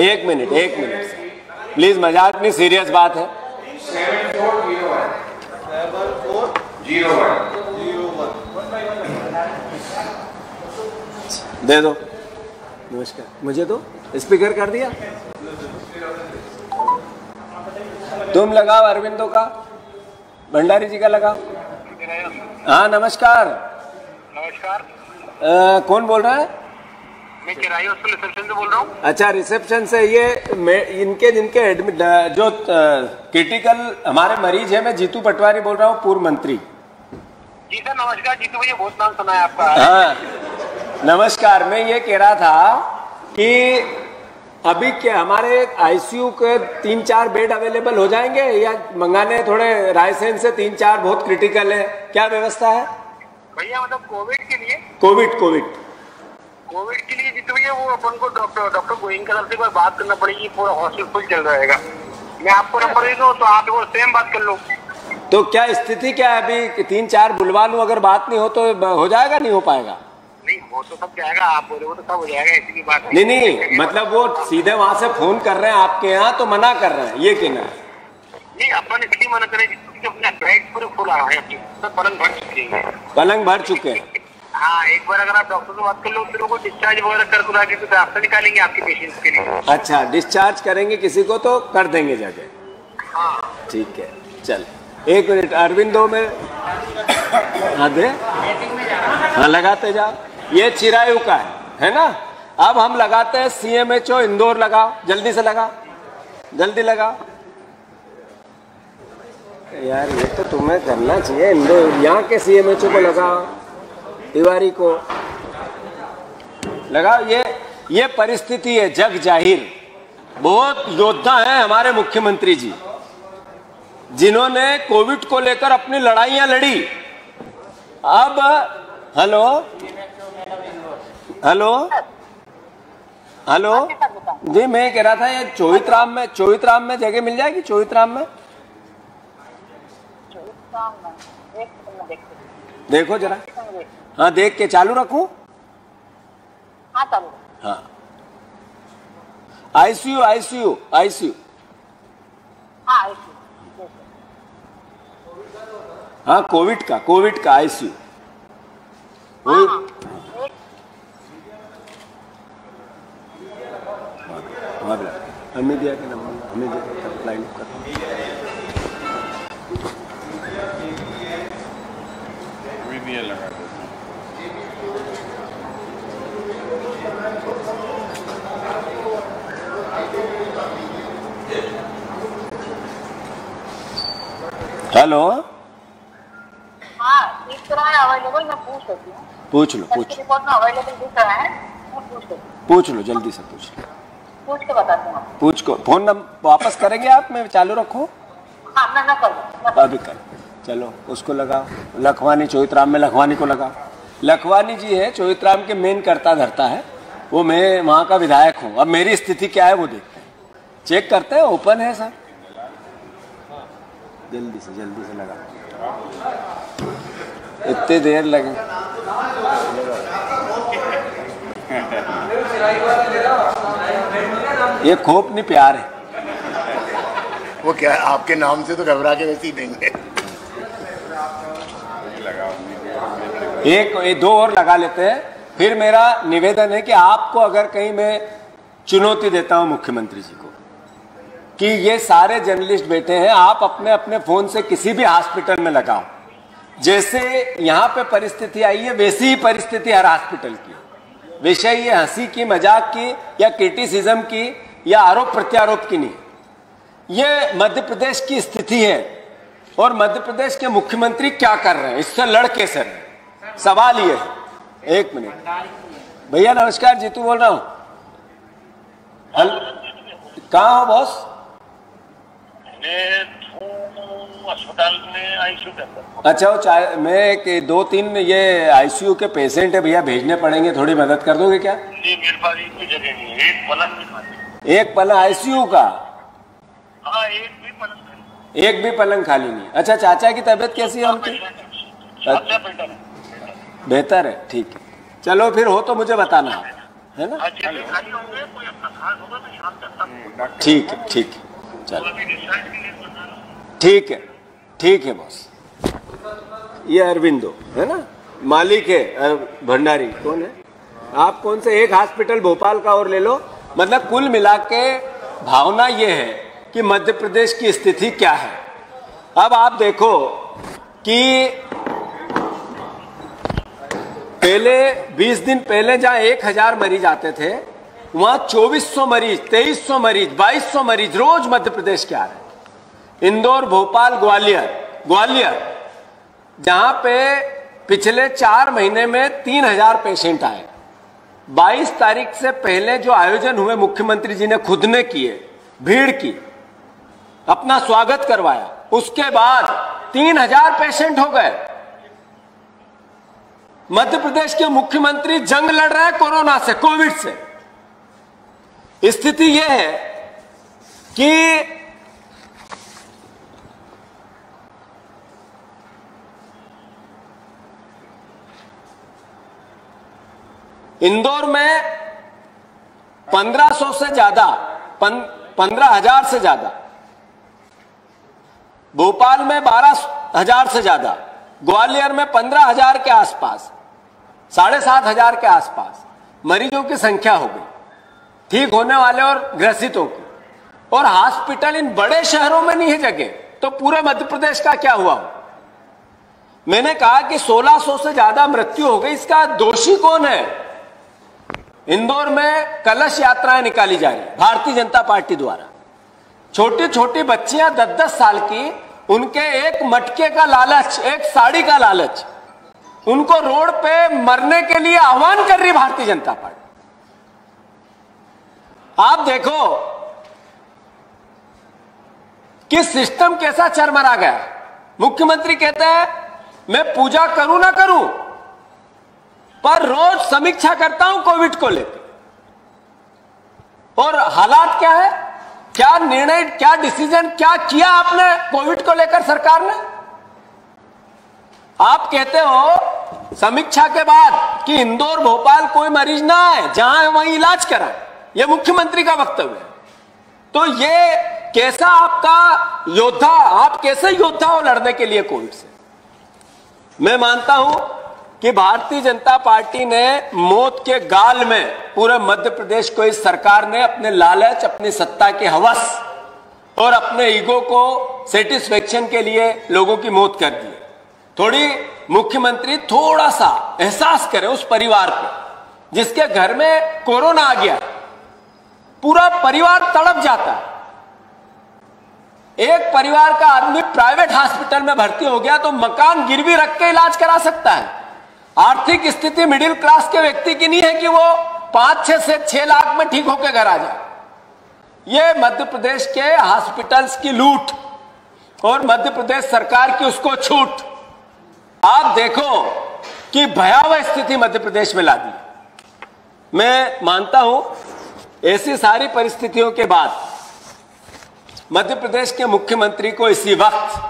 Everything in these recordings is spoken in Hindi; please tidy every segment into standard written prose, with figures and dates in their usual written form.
एक मिनट प्लीज, मजाक नहीं, सीरियस बात है। 7401 दे दो। नमस्कार, मुझे दो, स्पीकर कर दिया। तुम लगाओ अरविंदो का, भंडारी जी का लगाओ। हाँ नमस्कार। कौन बोल रहा है? मैं किराए हॉस्पिटल रिसेप्शन से बोल रहा हूँ। अच्छा, रिसेप्शन से। ये इनके जिनके एडमिट जो क्रिटिकल हमारे मरीज है, मैं जीतू पटवारी बोल रहा हूँ, पूर्व मंत्री। जी सर नमस्कार। जीतू भैया, बहुत नाम सुना है आपका। हाँ नमस्कार। मैं ये कह रहा था कि अभी क्या हमारे आईसीयू के 3-4 बेड अवेलेबल हो जाएंगे या मंगाने थोड़े रायसेन से? 3-4 बहुत क्रिटिकल है, क्या व्यवस्था है भैया? मतलब कोविड के लिए? कोविड के लिए जीतू भैया, वो अपन को डॉक्टर गोयनका से कोई बात करना पड़ेगी। पूरा हॉस्पिटल फुल चल रहेगा। मैं आपको नंबर दे दूं तो आप वो सेम बात कर लो। तो क्या स्थिति क्या है अभी? 3-4 बुलवा लूं, अगर बात नहीं हो तो हो जाएगा, नहीं हो पाएगा? नहीं हो तो सब जाएगा, आप बोले वो तो सब हो जाएगा, ऐसी की बात नहीं, मतलब वो सीधे वहां से फोन कर रहे हैं आपके यहाँ तो मना कर रहे हैं, ये कहना है? नहीं, अपन इसलिए मना करें क्योंकि अपने बेड पूरे फुल आ रहे हैं, पलंग भर चुके हैं। पलंग भर चुके हैं? हाँ, एक बार अगर आप डॉक्टर से बात कर लो फिर वो डिस्चार्ज वगैरह कर कुरा के तो रास्ता निकालेंगे आपके पेशेंट्स के लिए। अच्छा, डिस्चार्ज करेंगे किसी को तो कर देंगे जाके? हाँ ठीक है, चल 1 मिनट अरविंदो में। हाँ दे, हाँ लगाते जाओ। ये चिरायू का है ना? अब हम लगाते हैं CMHO इंदौर। लगाओ, जल्दी से लगाओ, जल्दी लगाओ यार, ये तो तुम्हें करना चाहिए। इंदौर यहाँ के CMHO को लगाओ, तिवारी को लगाओ। ये परिस्थिति है जग जाहिर। बहुत योद्धा हैं हमारे मुख्यमंत्री जी, जिन्होंने कोविड को लेकर अपनी लड़ाइयां लड़ी। अब हेलो जी, मैं कह रहा था ये चौहितराम में जगह मिल जाएगी? चौहितराम में देखो जरा। हाँ देख के चालू रखूं? हाँ चालू। हाँ आईसीयू। हाँ कोविड का आईसीयू। हमें दिया के नंबर, हमें दिया लाइन कर। हेलो। हाँ, इस तरह है अवेलेबल, मैं पूछ लेती हूँ। पूछ लो। रिपोर्ट में अवेलेबल दिख रहा है, मैं पूछ लो जल्दी से, पूछ के बताती हूँ। पूछ को फोन नंबर वापस करेंगे आप? मैं चालू रखूँ? हाँ मैं कर अभी कर। चलो उसको लगाओ। लखवानी, चौहितराम में लखवानी को लगाओ। लखवानी जी है चौहितराम के मेन करता धरता है वो। मैं वहाँ का विधायक हूँ। अब मेरी स्थिति क्या है वो देखते हैं, चेक करते हैं। ओपन है सर, जल्दी से लगा। इतनी देर लगे? ये खोप नहीं, प्यार है। वो क्या है, आपके नाम से तो घबरा के वैसे ही देंगे। एक दो और लगा लेते हैं। फिर मेरा निवेदन है कि आपको अगर कहीं मैं चुनौती देता हूं मुख्यमंत्री जी को कि ये सारे जर्नलिस्ट बैठे हैं, आप अपने अपने फोन से किसी भी हॉस्पिटल में लगाओ। जैसे यहाँ पे परिस्थिति आई है वैसी ही परिस्थिति हर हॉस्पिटल की। विषय ये हंसी की, मजाक की या क्रिटिसिज्म की या आरोप प्रत्यारोप की नहीं। ये मध्य प्रदेश की स्थिति है और मध्य प्रदेश के मुख्यमंत्री क्या कर रहे हैं, इससे लड़ के सर सवाल ये है। 1 मिनट भैया, नमस्कार, जीतू बोल रहा हूँ। कहाँ हो बॉस? अस्पताल में आईसीयू के अंदर। अच्छा, वो मैं 2-3 ये आईसीयू के पेशेंट है भैया, भेजने पड़ेंगे, थोड़ी मदद कर दोगे क्या? जी मेरे पास कोई जगह नहीं है, एक पलंग भी खाली। एक पलंग आईसीयू का? हाँ, एक भी पलंग खाली नहीं। अच्छा, चाचा की तबीयत कैसी है उनकी? बेहतर है, ठीक है। चलो फिर हो तो मुझे बताना है ना? खाली होंगे, कोई अपना खास होगा तो शाम तक ठीक है, ठीक है, चलो ठीक है, ठीक है बॉस। ये अरविंदो है ना, मालिक है भंडारी, कौन है आप? कौन से एक हॉस्पिटल भोपाल का और ले लो। मतलब कुल मिला के भावना ये है कि मध्य प्रदेश की स्थिति क्या है। अब आप देखो कि पहले 20 दिन पहले जहां 1000 मरीज आते थे, वहां 2400 मरीज, 2300 मरीज, 2200 मरीज रोज मध्य प्रदेश के आ रहे हैं। इंदौर, भोपाल, ग्वालियर जहां पे पिछले 4 महीने में 3000 पेशेंट आए। 22 तारीख से पहले जो आयोजन हुए मुख्यमंत्री जी ने खुद ने किए, भीड़ की, अपना स्वागत करवाया, उसके बाद 3000 पेशेंट हो गए। मध्य प्रदेश के मुख्यमंत्री जंग लड़ रहे हैं कोरोना से, कोविड से। स्थिति यह है कि इंदौर में 1500 से ज्यादा, 15,000 से ज्यादा, भोपाल में 12,000 से ज्यादा, ग्वालियर में 15,000 के आसपास, 7,500 के आसपास मरीजों की संख्या हो गई, ठीक होने वाले और ग्रसितों की। और हॉस्पिटल इन बड़े शहरों में नहीं है जगह, तो पूरे मध्य प्रदेश का क्या हुआ? मैंने कहा कि 1600 से ज्यादा मृत्यु हो गई। इसका दोषी कौन है? इंदौर में कलश यात्राएं निकाली जा रही भारतीय जनता पार्टी द्वारा। छोटी छोटी बच्चियां 10-10 साल की, उनके एक मटके का लालच, एक साड़ी का लालच, उनको रोड पे मरने के लिए आह्वान कर रही भारतीय जनता पार्टी। आप देखो कि सिस्टम कैसा चरमरा गया। मुख्यमंत्री कहते हैं मैं पूजा करूं ना करूं, पर रोज समीक्षा करता हूं कोविड को लेकर। और हालात क्या है, क्या निर्णय, क्या डिसीजन, क्या किया आपने कोविड को लेकर सरकार ने? आप कहते हो समीक्षा के बाद कि इंदौर, भोपाल कोई मरीज ना आए, जहां है वहीं इलाज कराएं। यह मुख्यमंत्री का वक्तव्य है। तो ये कैसा आपका योद्धा, आप कैसे योद्धा हो लड़ने के लिए कोविड से? मैं मानता हूं कि भारतीय जनता पार्टी ने मौत के गाल में पूरे मध्य प्रदेश को इस सरकार ने अपने लालच, अपनी सत्ता के हवस और अपने ईगो को सेटिस्फेक्शन के लिए लोगों की मौत कर दी। थोड़ी मुख्यमंत्री थोड़ा सा एहसास करें उस परिवार को जिसके घर में कोरोना आ गया, पूरा परिवार तड़प जाता है। एक परिवार का आदमी प्राइवेट हॉस्पिटल में भर्ती हो गया तो मकान गिरवी रख के इलाज करा सकता है। आर्थिक स्थिति मिडिल क्लास के व्यक्ति की नहीं है कि वो 5-6 से 6 लाख में ठीक होकर घर आ जाए। ये मध्य प्रदेश के हॉस्पिटल्स की लूट और मध्य प्रदेश सरकार की उसको छूट। आप देखो कि भयावह स्थिति मध्य प्रदेश में ला दी। मैं मानता हूं ऐसी सारी परिस्थितियों के बाद मध्य प्रदेश के मुख्यमंत्री को इसी वक्त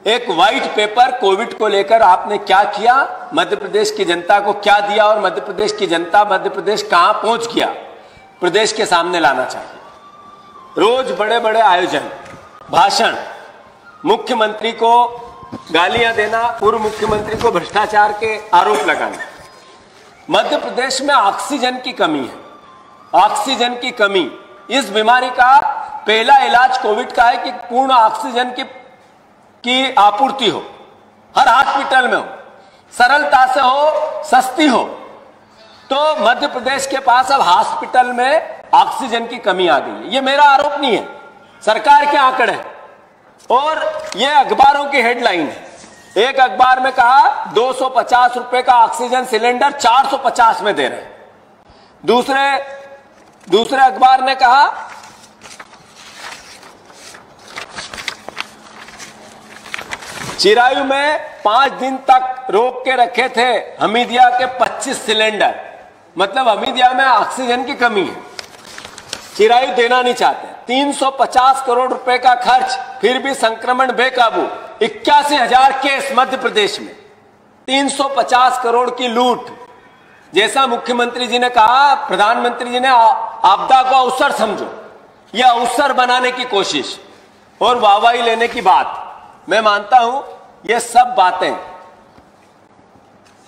एक व्हाइट पेपर कोविड को लेकर आपने क्या किया, मध्य प्रदेश की जनता को क्या दिया और मध्य प्रदेश की जनता, मध्य प्रदेश कहां पहुंच गया, प्रदेश के सामने लाना चाहिए। रोज बड़े बड़े आयोजन, भाषण, मुख्यमंत्री को गालियां देना, पूर्व मुख्यमंत्री को भ्रष्टाचार के आरोप लगाना। मध्य प्रदेश में ऑक्सीजन की कमी है। ऑक्सीजन की कमी, इस बीमारी का पहला इलाज कोविड का है कि पूर्ण ऑक्सीजन की आपूर्ति हो, हर हॉस्पिटल में हो, सरलता से हो, सस्ती हो। तो मध्य प्रदेश के पास अब हॉस्पिटल में ऑक्सीजन की कमी आ गई है। ये मेरा आरोप नहीं है, सरकार के आंकड़े हैं और ये अखबारों की हेडलाइन है। एक अखबार में कहा 250 रुपए का ऑक्सीजन सिलेंडर 450 में दे रहे हैं। दूसरे अखबार ने कहा चिरायू में 5 दिन तक रोक के रखे थे हमीदिया के 25 सिलेंडर। मतलब हमीदिया में ऑक्सीजन की कमी है, चिरायू देना नहीं चाहते। 350 करोड़ रुपए का खर्च, फिर भी संक्रमण बेकाबू। 81,000 केस मध्य प्रदेश में, 350 करोड़ की लूट। जैसा मुख्यमंत्री जी ने कहा, प्रधानमंत्री जी ने आपदा को अवसर समझो, यह अवसर बनाने की कोशिश और वाहवाही लेने की बात, मैं मानता हूं ये सब बातें,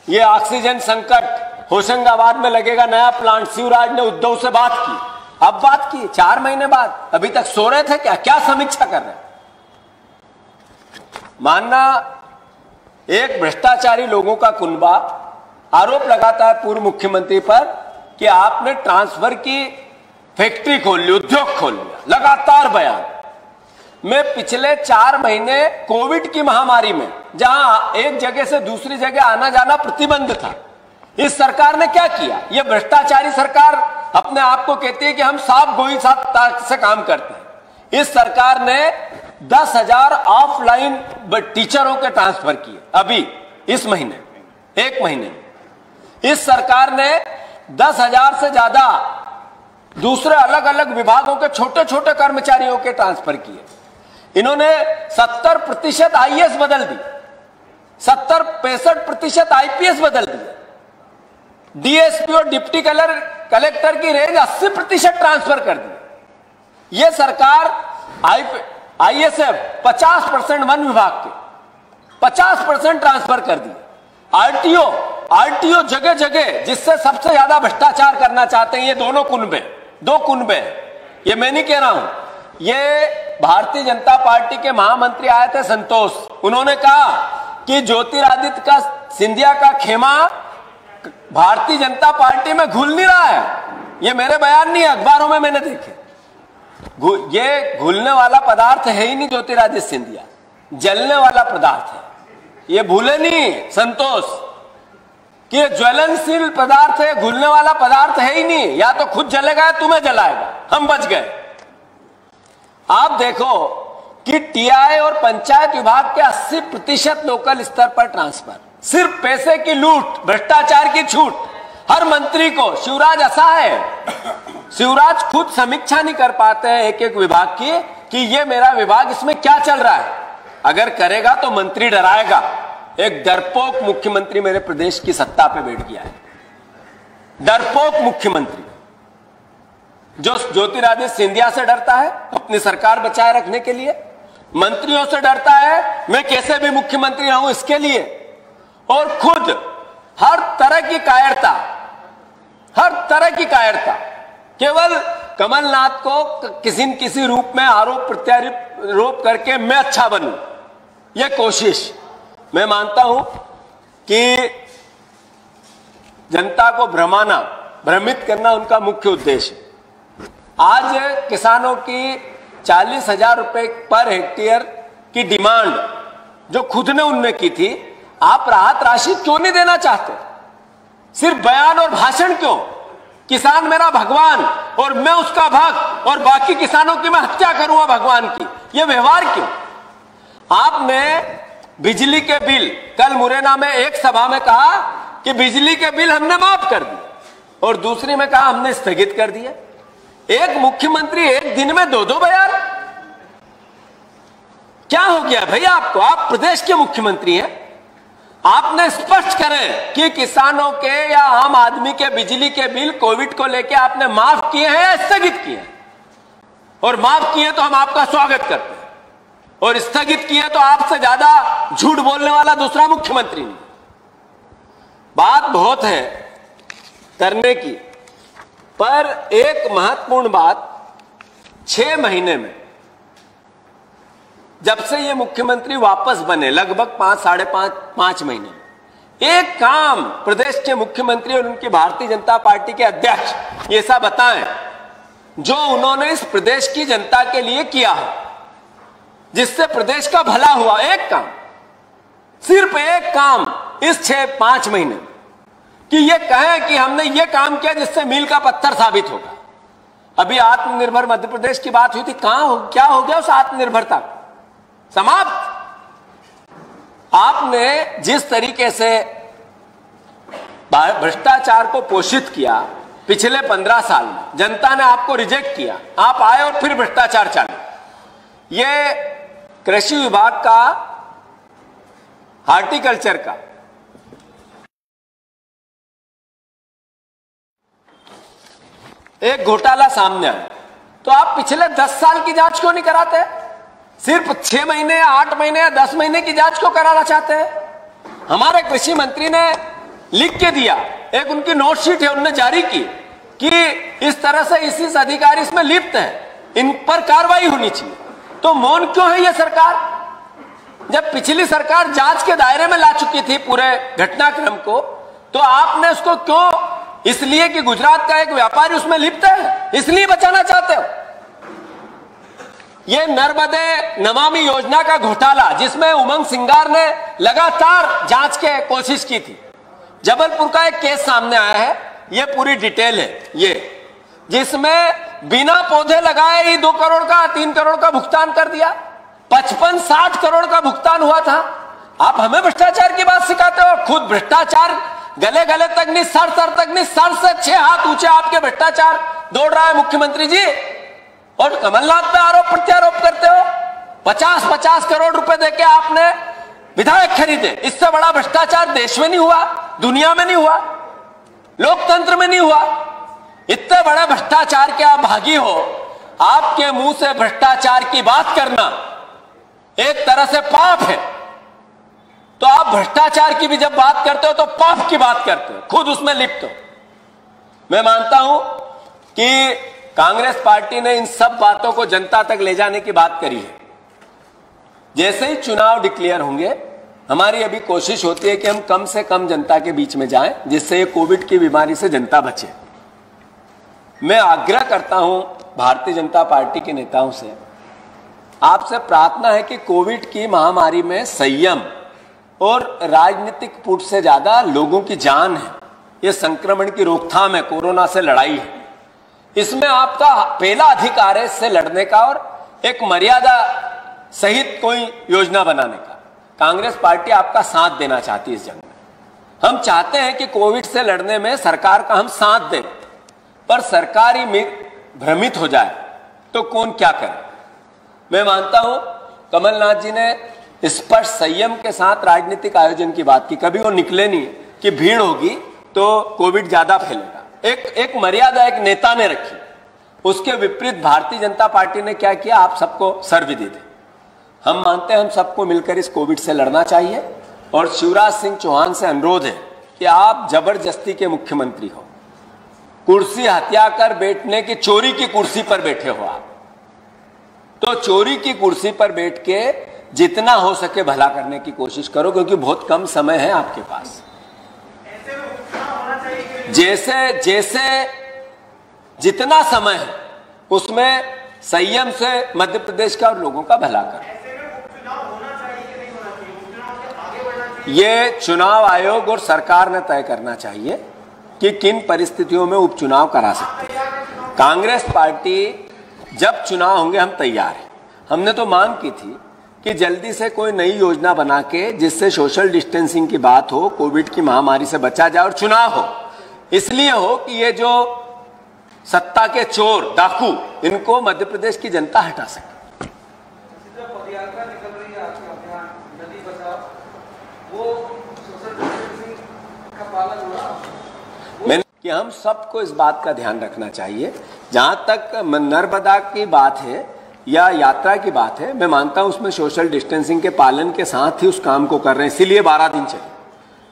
ये ऑक्सीजन संकट, होशंगाबाद में लगेगा नया प्लांट, शिवराज ने उद्धव से बात की, अब बात की 4 महीने बाद, अभी तक सो रहे थे क्या समीक्षा कर रहे हैं? मानना एक भ्रष्टाचारी लोगों का कुनबा आरोप लगाता है पूर्व मुख्यमंत्री पर कि आपने ट्रांसफर की फैक्ट्री खोल ली, उद्योग खोल लिया, लगातार बयान। मैं पिछले 4 महीने कोविड की महामारी में, जहां एक जगह से दूसरी जगह आना जाना प्रतिबंध था, इस सरकार ने क्या किया? यह भ्रष्टाचारी सरकार अपने आप को कहती है कि हम साफ गोई से काम करते हैं। इस सरकार ने 10,000 ऑफलाइन टीचरों के ट्रांसफर किए अभी इस महीने, 1 महीने में। इस सरकार ने 10,000 से ज्यादा दूसरे अलग अलग विभागों के छोटे छोटे कर्मचारियों के ट्रांसफर किए। इन्होंने 70% आईएएस बदल दी, 65% आईपीएस बदल दिए, डीएसपी और डिप्टी कलेक्टर की रेंज 80% ट्रांसफर कर दी। यह सरकार आईएसएफ 50% वन विभाग के 50% ट्रांसफर कर दी। आरटीओ जगह जगह, जिससे सबसे ज्यादा भ्रष्टाचार करना चाहते हैं ये दो कुनबे, ये मैं नहीं कह रहा हूं, ये भारतीय जनता पार्टी के महामंत्री आए थे संतोष, उन्होंने कहा कि ज्योतिरादित्य का सिंधिया का खेमा भारतीय जनता पार्टी में घुल नहीं रहा है। ये मेरे बयान नहीं है, अखबारों में मैंने देखे। ये घुलने वाला पदार्थ है ही नहीं ज्योतिरादित्य सिंधिया, जलने वाला पदार्थ है। ये भूले नहीं संतोष कि ये ज्वलनशील पदार्थ है, घुलने वाला पदार्थ है ही नहीं, या तो खुद जलेगा या तुम्हें जलाएगा। हम बच गए। आप देखो कि टीआई और पंचायत विभाग के 80% लोकल स्तर पर ट्रांसफर, सिर्फ पैसे की लूट, भ्रष्टाचार की छूट हर मंत्री को। शिवराज असहाय है, शिवराज खुद समीक्षा नहीं कर पाते हैं एक एक विभाग की कि ये मेरा विभाग, इसमें क्या चल रहा है। अगर करेगा तो मंत्री डराएगा। एक डरपोक मुख्यमंत्री मेरे प्रदेश की सत्ता पे बैठ गया है, डरपोक मुख्यमंत्री जो ज्योतिरादित्य सिंधिया से डरता है अपनी सरकार बचाए रखने के लिए, मंत्रियों से डरता है मैं कैसे भी मुख्यमंत्री रहूं इसके लिए, और खुद हर तरह की कायरता केवल कमलनाथ को किसी न किसी रूप में आरोप प्रत्यारोप करके मैं अच्छा बनूं, यह कोशिश। मैं मानता हूं कि जनता को भ्रमित करना उनका मुख्य उद्देश्य। आज किसानों की 40,000 रुपए पर हेक्टेयर की डिमांड जो खुद ने उनने की थी, आप राहत राशि क्यों नहीं देना चाहते? सिर्फ बयान और भाषण क्यों? किसान मेरा भगवान और मैं उसका भक्त, और बाकी किसानों की मैं हत्या करूंगा भगवान की, यह व्यवहार क्यों? आपने बिजली के बिल, कल मुरैना में एक सभा में कहा कि बिजली के बिल हमने माफ कर दिए, और दूसरी में कहा हमने स्थगित कर दिए। एक मुख्यमंत्री एक दिन में 2 बयान, क्या हो गया भैया आपको? आप प्रदेश के मुख्यमंत्री हैं, आपने स्पष्ट करें कि किसानों के या आम आदमी के बिजली के बिल कोविड को लेकर आपने माफ किए हैं या स्थगित किए हैं? और माफ किए तो हम आपका स्वागत करते हैं, और स्थगित किए तो आपसे ज्यादा झूठ बोलने वाला दूसरा मुख्यमंत्री नहीं। बात बहुत है करने की, पर एक महत्वपूर्ण बात, 6 महीने में जब से ये मुख्यमंत्री वापस बने, लगभग 5-5.5 महीने में, एक काम प्रदेश के मुख्यमंत्री और उनकी भारतीय जनता पार्टी के अध्यक्ष ये सब बताएं जो उन्होंने इस प्रदेश की जनता के लिए किया है, जिससे प्रदेश का भला हुआ। एक काम, सिर्फ एक काम इस 6-5 महीने में, कि ये कहें कि हमने ये काम किया जिससे मील का पत्थर साबित होगा। अभी आत्मनिर्भर मध्य प्रदेश की बात हुई थी, क्या हो गया उस आत्मनिर्भरता? समाप्त। आपने जिस तरीके से भ्रष्टाचार को पोषित किया पिछले 15 साल में, जनता ने आपको रिजेक्ट किया, आप आए और फिर भ्रष्टाचार चालू। ये कृषि विभाग का, हार्टिकल्चर का, एक घोटाला सामने आया, तो आप पिछले 10 साल की जांच क्यों नहीं कराते? सिर्फ 6 महीने, 8 महीने या 10 महीने की जांच क्यों कराना चाहते हैं? हमारे कृषि मंत्री ने लिख के दिया, एक उनकी नोटशीट है उन्होंने जारी की कि इस तरह से इस अधिकारी इसमें लिप्त है, इन पर कार्रवाई होनी चाहिए। तो मौन क्यों है यह सरकार? जब पिछली सरकार जांच के दायरे में ला चुकी थी पूरे घटनाक्रम को, तो आपने उसको क्यों? इसलिए कि गुजरात का एक व्यापारी उसमें लिप्त है, इसलिए बचाना चाहते हो। ये नर्मदे नमामि योजना का घोटाला, जिसमें उमंग सिंगार ने लगातार जांच के कोशिश की थी, जबलपुर का एक केस सामने आया है, ये पूरी डिटेल है ये, जिसमें बिना पौधे लगाए ही 2 करोड़ का 3 करोड़ का भुगतान कर दिया, 55-60 करोड़ का भुगतान हुआ था। आप हमें भ्रष्टाचार की बात सिखाते हो, खुद भ्रष्टाचार गले गले तक नहीं, सर सर तक नहीं, सर से 6 हाथ ऊंचे आपके भ्रष्टाचार दौड़ रहा है मुख्यमंत्री जी, और कमलनाथ पे आरोप प्रत्यारोप करते हो। 50-50 करोड़ रुपए देके आपने विधायक खरीदे, इससे बड़ा भ्रष्टाचार देश में नहीं हुआ, दुनिया में नहीं हुआ, लोकतंत्र में नहीं हुआ। इतने बड़े भ्रष्टाचार के आप भागी हो, आपके मुंह से भ्रष्टाचार की बात करना एक तरह से पाप है। तो आप भ्रष्टाचार की भी जब बात करते हो तो पाप की बात करते हो, खुद उसमें लिप्त हो। मैं मानता हूं कि कांग्रेस पार्टी ने इन सब बातों को जनता तक ले जाने की बात करी है। जैसे ही चुनाव डिक्लेयर होंगे, हमारी अभी कोशिश होती है कि हम कम से कम जनता के बीच में जाएं, जिससे ये कोविड की बीमारी से जनता बचे। मैं आग्रह करता हूं भारतीय जनता पार्टी के नेताओं से, आपसे प्रार्थना है कि कोविड की महामारी में संयम और राजनीतिक पुट से ज्यादा लोगों की जान है, ये संक्रमण की रोकथाम है, कोरोना से लड़ाई है। इसमें आपका पहला अधिकार है इससे लड़ने का और एक मर्यादा सहित कोई योजना बनाने का। कांग्रेस पार्टी आपका साथ देना चाहती है इस जंग में। हम चाहते हैं कि कोविड से लड़ने में सरकार का हम साथ दें, पर सरकार ही भ्रमित हो जाए तो कौन क्या करे। मैं मानता हूं कमलनाथ जी ने स्पष्ट संयम के साथ राजनीतिक आयोजन की बात की, कभी वो निकले नहीं कि भीड़ होगी तो कोविड ज्यादा फैलेगा। एक मर्यादा एक नेता ने रखी, उसके विपरीत भारतीय जनता पार्टी ने क्या किया, आप सबको सर्वविदित दे दे। हम मानते हैं हम सबको मिलकर इस कोविड से लड़ना चाहिए, और शिवराज सिंह चौहान से अनुरोध है कि आप जबरदस्ती के मुख्यमंत्री हो, कुर्सी हत्या कर बैठने की, चोरी की कुर्सी पर बैठे हो आप, तो चोरी की कुर्सी पर बैठ के जितना हो सके भला करने की कोशिश करो, क्योंकि बहुत कम समय है आपके पास। जैसे जितना समय है उसमें संयम से मध्य प्रदेश का और लोगों का भला करो। ये चुनाव आयोग और सरकार ने तय करना चाहिए कि किन परिस्थितियों में उपचुनाव करा सकते हैं। कांग्रेस पार्टी जब चुनाव होंगे हम तैयार हैं। हमने तो मांग की थी कि जल्दी से कोई नई योजना बना के जिससे सोशल डिस्टेंसिंग की बात हो, कोविड की महामारी से बचा जाए और चुनाव हो, इसलिए हो कि ये जो सत्ता के चोर डाकू, इनको मध्य प्रदेश की जनता हटा सके। मैंने कि हम सबको इस बात का ध्यान रखना चाहिए। जहां तक नर्मदा की बात है या यात्रा की बात है, मैं मानता हूं उसमें सोशल डिस्टेंसिंग के पालन के साथ ही उस काम को कर रहे हैं, इसीलिए 12 दिन चले।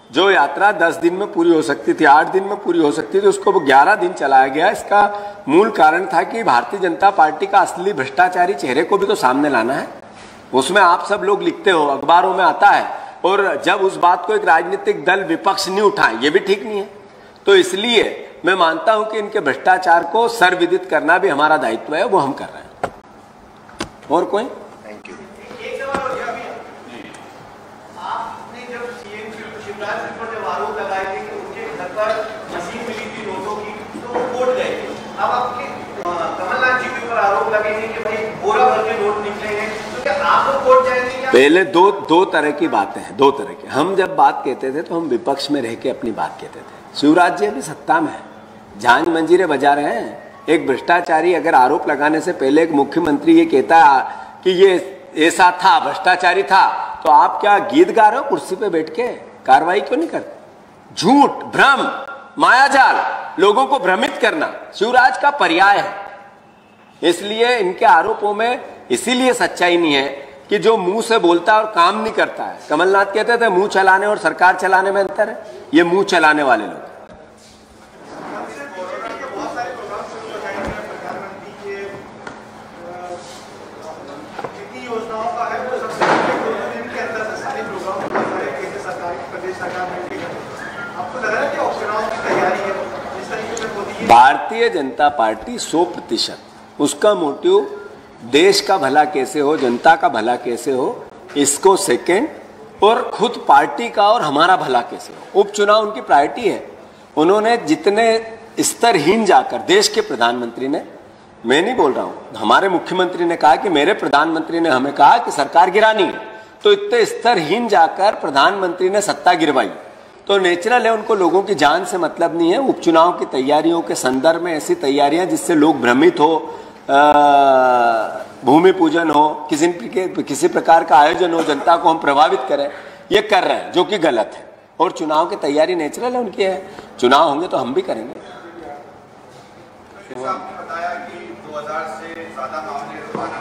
जो यात्रा 10 दिन में पूरी हो सकती थी, 8 दिन में पूरी हो सकती थी, उसको 11 दिन चलाया गया। इसका मूल कारण था कि भारतीय जनता पार्टी का असली भ्रष्टाचारी चेहरे को भी तो सामने लाना है। उसमें आप सब लोग लिखते हो, अखबारों में आता है, और जब उस बात को एक राजनीतिक दल विपक्ष नहीं उठाए, ये भी ठीक नहीं है। तो इसलिए मैं मानता हूं कि इनके भ्रष्टाचार को सर्वविदित करना भी हमारा दायित्व है, वो हम कर रहे हैं। और कोई? Thank you. आपने जब सीएम शिवराज सिंह पर जब आरोप लगाए थे कि उनके घर पर मशीन मिली थी नोटों की, तो वो कोर्ट गए। अब आपके कमलनाथ जी के ऊपर आरोप लगे हैं कि भाई बोरा भर के नोट निकले हैं, तो क्या आप लोग कोर्ट जाएंगे क्या? पहले दो तरह की बातें हैं, 2 तरह की। हम जब बात कहते थे तो हम विपक्ष में रह के अपनी बात कहते थे। शिवराज जी अभी सत्ता में है, झांझ मंजीरे बजा रहे हैं। एक भ्रष्टाचारी अगर आरोप लगाने से पहले एक मुख्यमंत्री ये कहता है कि ये ऐसा था, भ्रष्टाचारी था, तो आप क्या गीत गा रहे हो कुर्सी पे बैठ के? कार्रवाई क्यों नहीं करते? झूठ, भ्रम, मायाजाल, लोगों को भ्रमित करना शिवराज का पर्याय है। इसलिए इनके आरोपों में इसीलिए सच्चाई नहीं है कि जो मुंह से बोलता है और काम नहीं करता है। कमलनाथ कहते थे मुंह चलाने और सरकार चलाने में अंतर है, ये मुंह चलाने वाले लोग। भारतीय जनता पार्टी 100% उसका मोटिव देश का भला कैसे हो, जनता का भला कैसे हो, इसको सेकेंड, और खुद पार्टी का और हमारा भला कैसे हो, उपचुनाव उनकी प्रायोरिटी है। उन्होंने जितने स्तरहीन जाकर, देश के प्रधानमंत्री ने, मैं नहीं बोल रहा हूं, हमारे मुख्यमंत्री ने कहा कि मेरे प्रधानमंत्री ने हमें कहा कि सरकार गिरानी है, तो इतने स्तरहीन जाकर प्रधानमंत्री ने सत्ता गिरवाई। तो नेचुरल है उनको लोगों की जान से मतलब नहीं है। उपचुनाव की तैयारियों के संदर्भ में ऐसी तैयारियां जिससे लोग भ्रमित हो, भूमि पूजन हो, किसी प्रकार का आयोजन हो, जनता को हम प्रभावित करें, ये कर रहे हैं, जो कि गलत है। और चुनाव की तैयारी नेचुरल है उनकी है, चुनाव होंगे तो हम भी करेंगे। आपने बताया कि 2000 से ज्यादा मामले रोजाना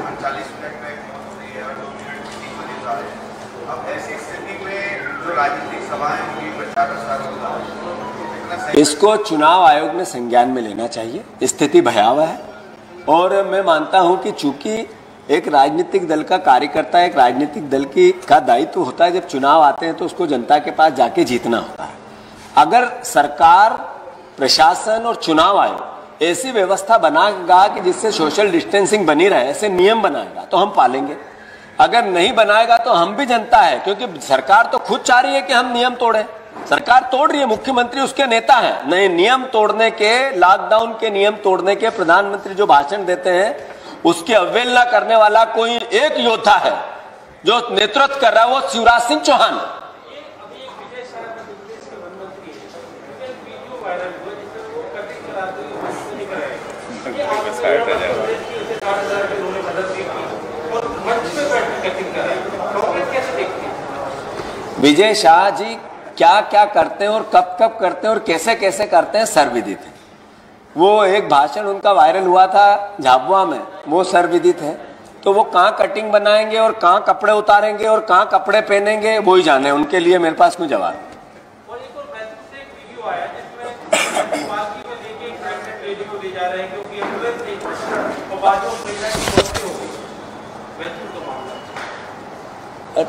39 मिनट में मौत हो रही है और 2 मिनट 3 मरीज आ रहे हैं। अब ऐसी स्थिति में जो राजनीतिक सभाएं होंगी, प्रचार प्रसार होगा, इसको चुनाव आयोग ने संज्ञान में लेना चाहिए। स्थिति भयावह है और मैं मानता हूं कि चूंकि एक राजनीतिक दल का कार्यकर्ता, एक राजनीतिक दल का दायित्व होता है, जब चुनाव आते हैं तो उसको जनता के पास जाके जीतना होता है। अगर सरकार, प्रशासन और चुनाव आयोग ऐसी व्यवस्था बनाएगा कि जिससे सोशल डिस्टेंसिंग बनी रहे, ऐसे नियम बनाएगा तो हम पालेंगे। अगर नहीं बनाएगा तो हम भी जनता है, क्योंकि सरकार तो खुद चाह रही है कि हम नियम तोड़ें। सरकार तोड़ रही है, मुख्यमंत्री उसके नेता हैं। नए नियम तोड़ने के, लॉकडाउन के नियम तोड़ने के प्रधानमंत्री जो भाषण देते हैं उसकी अवहेलना करने वाला कोई एक योद्धा है जो नेतृत्व कर रहा है, वो शिवराज सिंह चौहान है। विजय शाह जी क्या क्या करते हैं और कब कब करते हैं और कैसे कैसे करते हैं सर्वविदित है। वो एक भाषण उनका वायरल हुआ था झाबुआ में, वो सर्वविदित है। तो वो कहाँ कटिंग बनाएंगे और कहाँ कपड़े उतारेंगे और कहाँ कपड़े पहनेंगे वो ही जाने, उनके लिए मेरे पास कोई जवाब।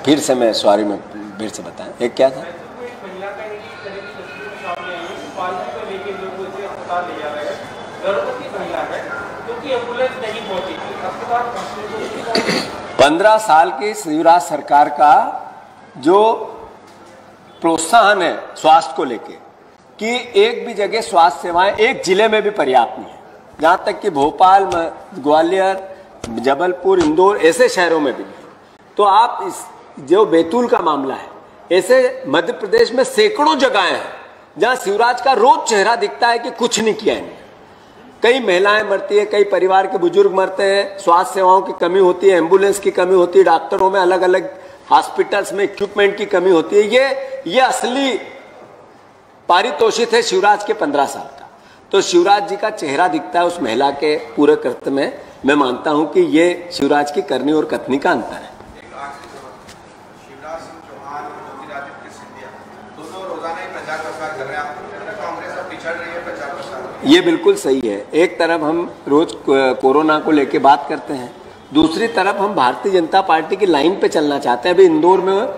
फिर से मैं सॉरी में फिर से बताएं, एक क्या था? पंद्रह साल की शिवराज सरकार का जो प्रोत्साहन है स्वास्थ्य को लेके कि एक भी जगह स्वास्थ्य सेवाएं एक जिले में भी पर्याप्त नहीं है, जहां तक कि भोपाल, ग्वालियर, जबलपुर, इंदौर ऐसे शहरों में भी नहीं। तो आप इस जो बैतूल का मामला है, ऐसे मध्य प्रदेश में सैकड़ों जगहें हैं जहां शिवराज का रोज चेहरा दिखता है कि कुछ नहीं किया है। कई महिलाएं मरती है, कई परिवार के बुजुर्ग मरते हैं, स्वास्थ्य सेवाओं की कमी होती है, एम्बुलेंस की कमी होती है, डॉक्टरों में अलग अलग हॉस्पिटल्स में इक्विपमेंट की कमी होती है। ये असली पारितोषिक है शिवराज के 15 साल का। तो शिवराज जी का चेहरा दिखता है उस महिला के पूरे कृत्य में। मैं मानता हूं कि ये शिवराज की करनी और कथनी का अंतर है। ये बिल्कुल सही है। एक तरफ हम रोज कोरोना को लेके बात करते हैं, दूसरी तरफ हम भारतीय जनता पार्टी की लाइन पे चलना चाहते हैं। अभी इंदौर में,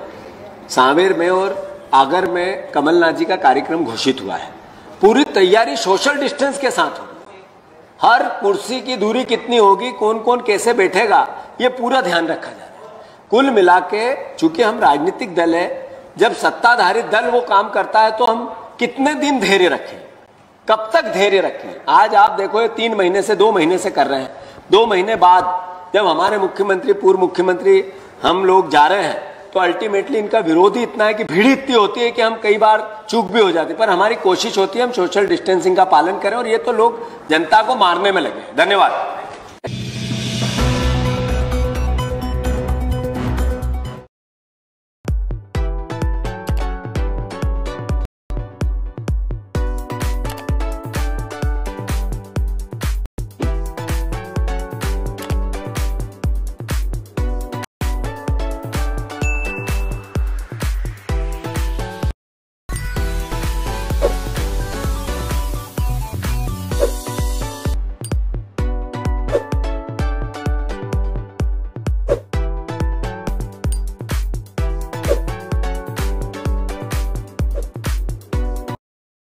सांवेर में और आगर में कमलनाथ जी का कार्यक्रम घोषित हुआ है। पूरी तैयारी सोशल डिस्टेंस के साथ होगी। हर कुर्सी की दूरी कितनी होगी, कौन कौन कैसे बैठेगा, ये पूरा ध्यान रखा जा रहा है। कुल मिला के चूंकि हम राजनीतिक दल है, जब सत्ताधारी दल वो काम करता है तो हम कितने दिन धैर्य रखें, कब तक धैर्य रखें। आज आप देखो 3 महीने से 2 महीने से कर रहे हैं। 2 महीने बाद जब हमारे मुख्यमंत्री, पूर्व मुख्यमंत्री, हम लोग जा रहे हैं तो अल्टीमेटली इनका विरोध ही इतना है कि भीड़ इतनी होती है कि हम कई बार चूक भी हो जाती है। पर हमारी कोशिश होती है हम सोशल डिस्टेंसिंग का पालन करें, और ये तो लोग जनता को मारने में लगे। धन्यवाद।